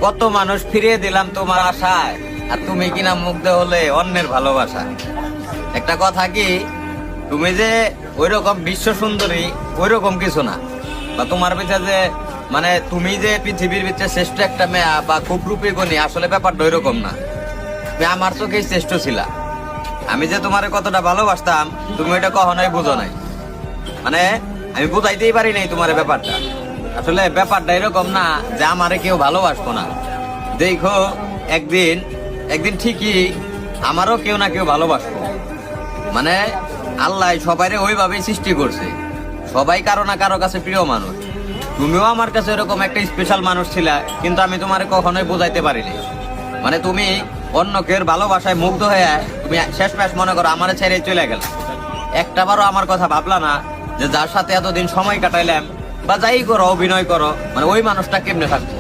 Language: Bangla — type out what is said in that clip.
কত মানুষ ফিরিয়ে দিলাম তোমার আশায়, আর তুমি কিনা মুগ্ধ হলে অন্যের ভালোবাসা। একটা কথা কি, তুমি যে ওইরকম বিশ্ব সুন্দরী ওইরকম কিছু না, বা তোমার পিছে যে মানে তুমি যে পৃথিবীর ভিতরে শ্রেষ্ঠ একটা মেয়া বা খুব রূপী গুণী, আসলে ব্যাপারটা ওইরকম না। তুমি আমার চোখেই শ্রেষ্ঠ ছিলা। আমি যে তোমার কতটা ভালোবাসতাম তুমি ওইটা কখনোই বুঝো নাই। মানে আমি বুঝাইতেই পারি নাই তোমার ব্যাপারটা। আসলে ব্যাপারটা এরকম না যে আমারে কেউ ভালোবাসবো না। দেখো একদিন একদিন ঠিকই আমারও কেউ না কেউ ভালোবাসবো। মানে আল্লাহ সবাইরে ওইভাবেই সৃষ্টি করছে, সবাই কারো না কারো কাছে প্রিয় মানুষ। তুমিও আমার কাছে এরকম একটা স্পেশাল মানুষ ছিলা, কিন্তু আমি তোমারে কখনোই বোঝাইতে পারিনি। মানে তুমি অন্য কেউ ভালোবাসায় মুগ্ধ হয়ে তুমি শেষ ম্যাচ মনে করো আমারে ছেড়ে চলে গেল। একটাবারও আমার কথা ভাবলা না যে যার সাথে এতদিন সময় কাটাইলাম বা যাই করো অভিনয় করো, মানে ওই মানুষটা কেমনে থাকতো।